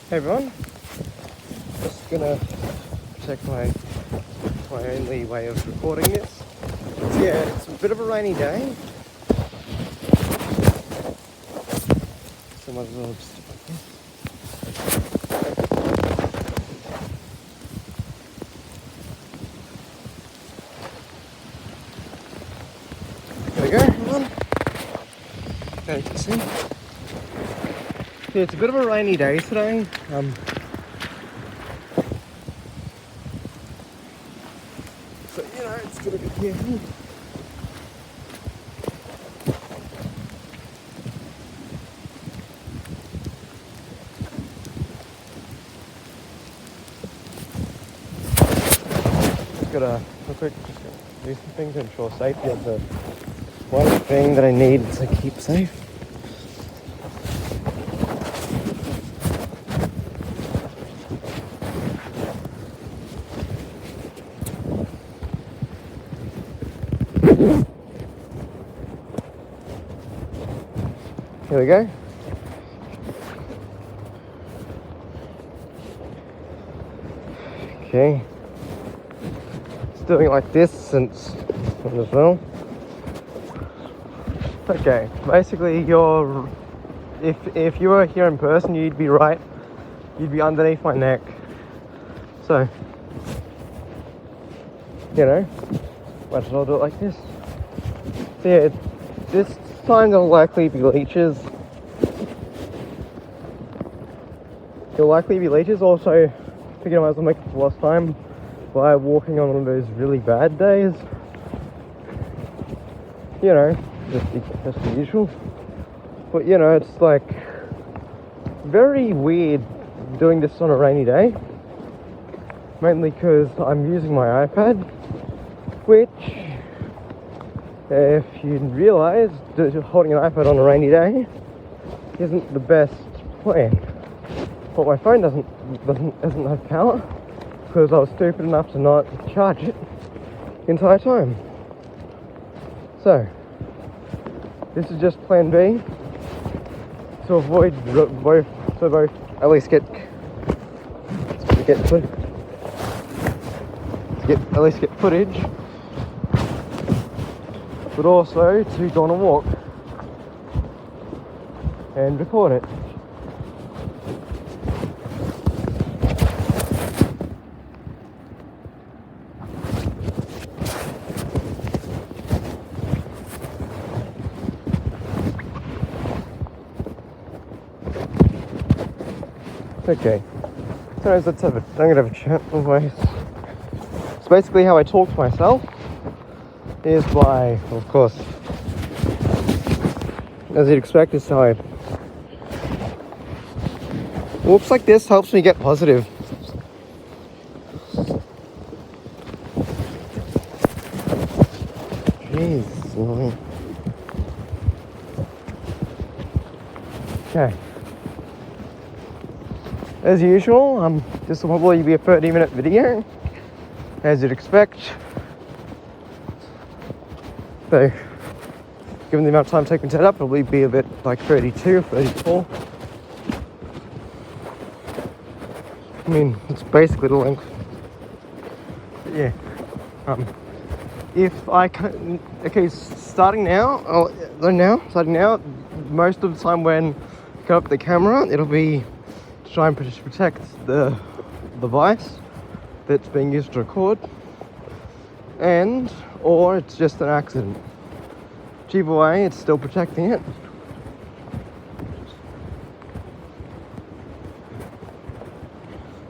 Hey everyone, just gonna check my only way of recording this. So yeah, it's a bit of a rainy day, so might as well just there we go, everyone. There you can see. Yeah, it's a bit of a rainy day today. So it's gonna be careful. Gotta do some things to ensure safety of the one thing that I need to keep safe. Here we go. Okay. It's doing like this since as well. Okay, basically if you were here in person, you'd be right. You'd be underneath my neck. So, might as well do it like this. So yeah, this time there'll likely be leeches. There'll likely be leeches. Also, I figured I might as well make it for last time by walking on one of those really bad days. Just the usual. But it's like very weird doing this on a rainy day. Mainly because I'm using my iPad, which, if you realise, holding an iPad on a rainy day isn't the best plan. But my phone doesn't have power because I was stupid enough to not charge it the entire time. So this is just plan B to avoid both at least get footage, but also to go on a walk and record it. Okay, so I'm gonna have a chat always. So basically how I talk to myself is by, of course, as you'd expect, is how I walks like this helps me get positive. Jeez. Okay. As usual, this will probably be a 30-minute video, as you'd expect. So, given the amount of time taken to set up, it'll probably be a bit like 32 or 34. I mean, it's basically the length. But yeah. If I can, starting now, most of the time when I cut up the camera, it'll be to try and protect the device that's being used to record, or it's just an accident. Either way, it's still protecting it.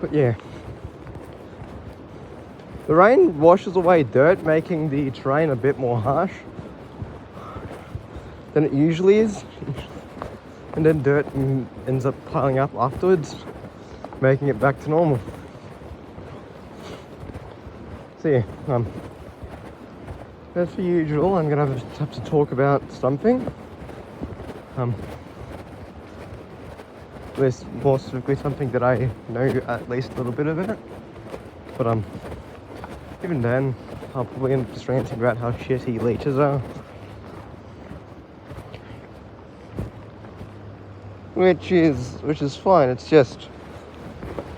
But yeah, the rain washes away dirt, making the terrain a bit more harsh than it usually is. And then dirt ends up piling up afterwards, making it back to normal. So yeah, as per usual, I'm gonna have to talk about something. More specifically something that I know at least a little bit of it. But even then, I'll probably end up just ranting about how shitty leeches are. Which is fine. It's just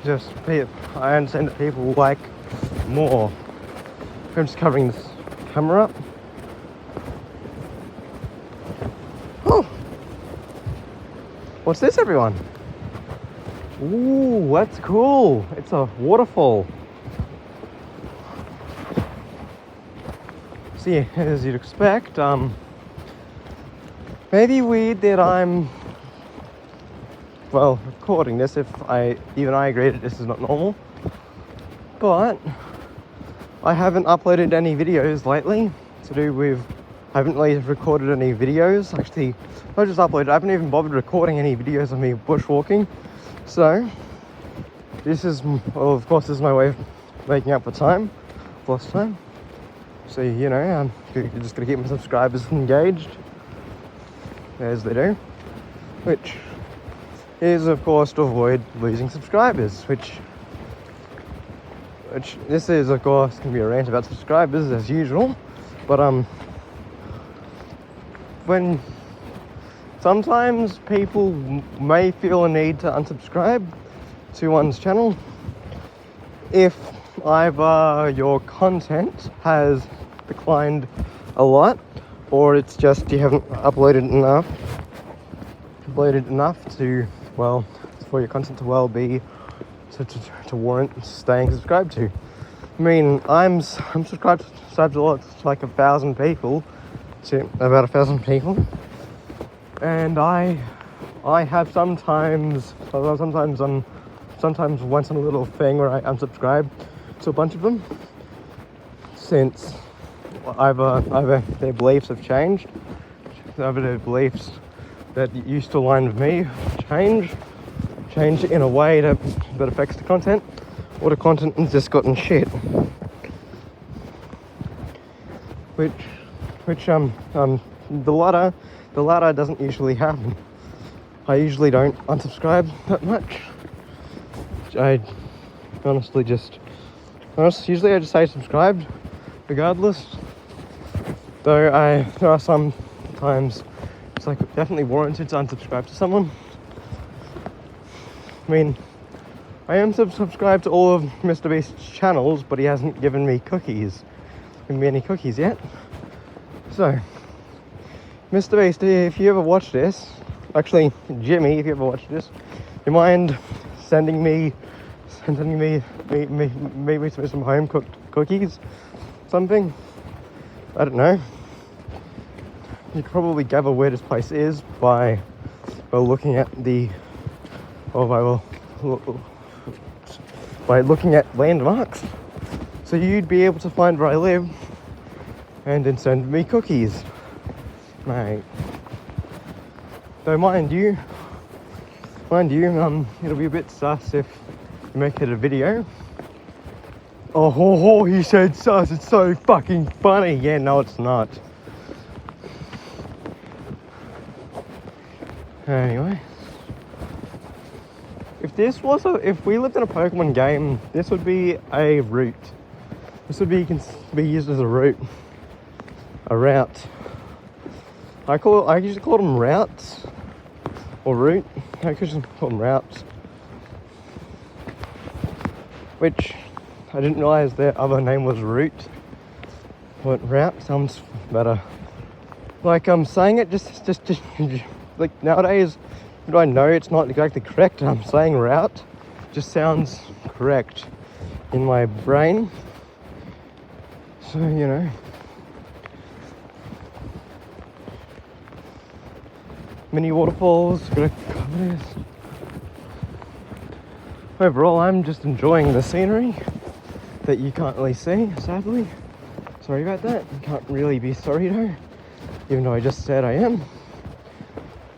I understand that people like more. I'm just covering this camera up. Oh, what's this, everyone? Ooh, that's cool. It's a waterfall. See, as you'd expect, maybe weird that I'm, well, recording this if even I agree that this is not normal. But I haven't uploaded any videos lately I haven't really recorded any videos. Actually, I just uploaded, I haven't even bothered recording any videos of me bushwalking. So, this is, well, of course, this is my way of making up for time, lost time. So, you know, I'm just gonna keep my subscribers engaged, as they do. Which is, of course, to avoid losing subscribers, which this is, of course, going to be a rant about subscribers as usual, but when sometimes people may feel a need to unsubscribe to one's channel if either your content has declined a lot, or it's just you haven't uploaded enough to, well, for your content to well be to warrant staying subscribed to. I mean, I'm subscribed to like 1,000 people, and I have sometimes once on a little thing where I unsubscribe to a bunch of them, since either their beliefs have changed, either their beliefs that used to align with me change in a way that affects the content, or the content has just gotten shit. Which the latter doesn't usually happen. I usually don't unsubscribe that much. I usually I just stay subscribed regardless. Though there are some times it's like definitely warranted to unsubscribe to someone. I mean, I am subscribed to all of Mr. Beast's channels, but he hasn't given me any cookies yet. So, Mr. Beast, if you ever watch this, actually, Jimmy, if you ever watch this, you mind sending me some home cooked cookies, something? I don't know. You can probably gather where this place is by looking at by looking at landmarks. So you'd be able to find where I live and then send me cookies, mate. Though mind you, it'll be a bit sus if you make it a video. Oh, he said sus, it's so fucking funny. Yeah, no, it's not. Anyway, if we lived in a Pokemon game, this would be a route. This would be used as a route. A route. I usually call them routes or route. I usually call them routes. Which I didn't realize their other name was route. But route sounds better. Like I'm saying it just like nowadays, even though I know it's not exactly correct, I'm saying route just sounds correct in my brain. So, you know. Mini waterfalls, gonna cover this. Overall, I'm just enjoying the scenery that you can't really see, sadly. Sorry about that. You can't really be sorry though, even though I just said I am.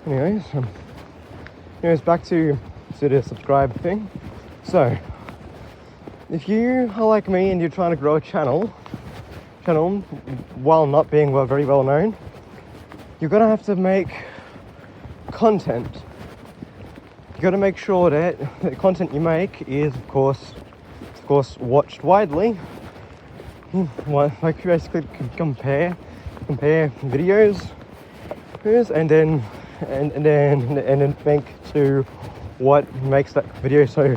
Anyways, back to the subscribe thing. So, if you are like me and you're trying to grow a channel while not being very well known, you're gonna have to make content. You got to make sure that the content you make is, of course, watched widely. Like basically compare videos, and then think to what makes that video so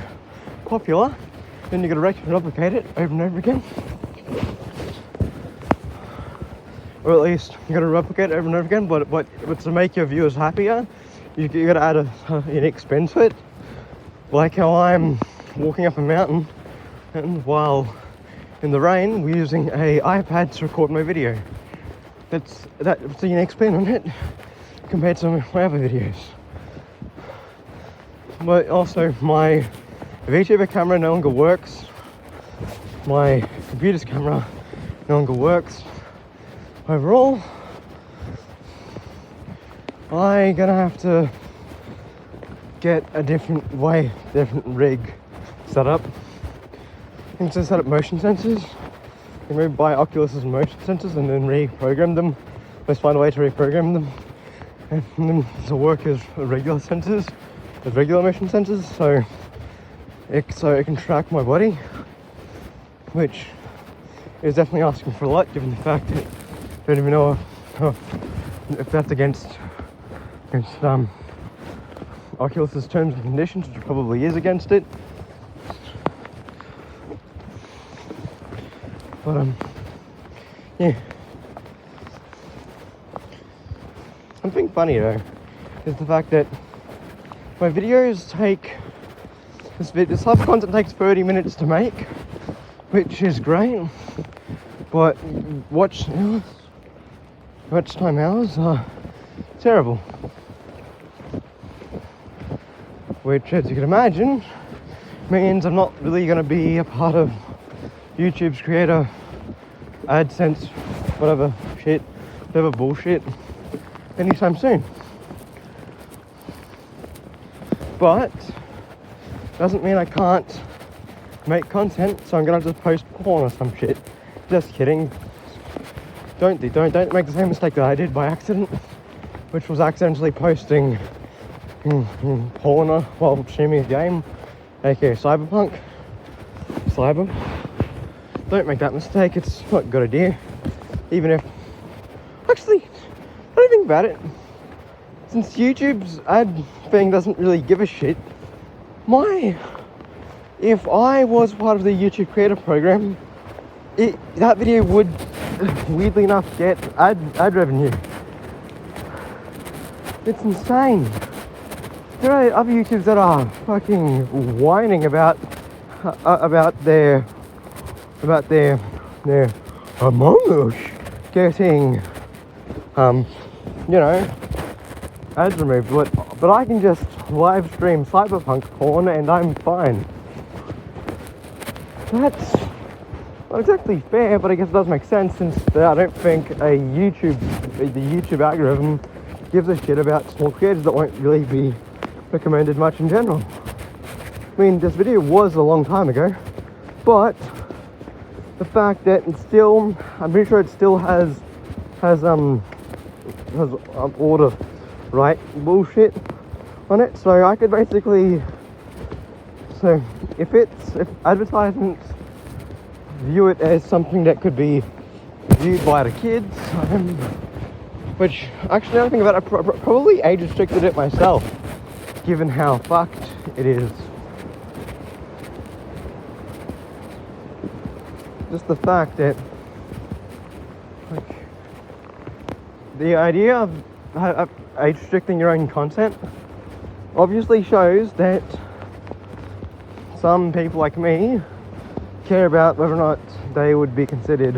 popular, then you gotta replicate it over and over again. Or at least you gotta replicate it over and over again, but to make your viewers happier, you gotta add a unique spin to it. Like how I'm walking up a mountain and while in the rain we're using a iPad to record my video. That's a unique spin on it compared to my other videos. But also my VTuber camera no longer works. My computer's camera no longer works. Overall, I'm gonna have to get a different rig set up. I think to set up motion sensors. You maybe buy Oculus's motion sensors and then reprogram them. Let's find a way to reprogram them and then to work as regular sensors, as regular motion sensors, so it can track my body, which is definitely asking for a lot given the fact that I don't even know if that's against Oculus's terms and conditions, which probably is against it. But yeah. Something funny though is the fact that my videos take this type of content takes 30 minutes to make, which is great, but watch time hours are terrible. Which, as you can imagine, means I'm not really going to be a part of YouTube's creator AdSense, whatever bullshit, anytime soon. But doesn't mean I can't make content, so I'm gonna have to post porn or some shit. Just kidding. Don't make the same mistake that I did by accident, which was accidentally posting porn while streaming a game, aka Cyberpunk. Don't make that mistake, it's not a good idea. Even if, actually, I don't think about it. Since YouTube's ad thing doesn't really give a shit, if I was part of the YouTube creator program, that video would, weirdly enough, get ad revenue. It's insane. There are other YouTubers that are fucking whining about their Among Us getting ads removed, but I can just live stream Cyberpunk porn and I'm fine. That's not exactly fair, but I guess it does make sense since I don't think the YouTube algorithm gives a shit about small creators that won't really be recommended much in general. I mean, this video was a long time ago, but the fact that it's still, I'm pretty sure it still has all the right bullshit on it, so I could basically, so if advertisements view it as something that could be viewed by the kids, which actually now I think about it, I probably age restricted it myself, given how fucked it is. Just the fact that, like, the idea of age restricting your own content obviously shows that some people like me care about whether or not they would be considered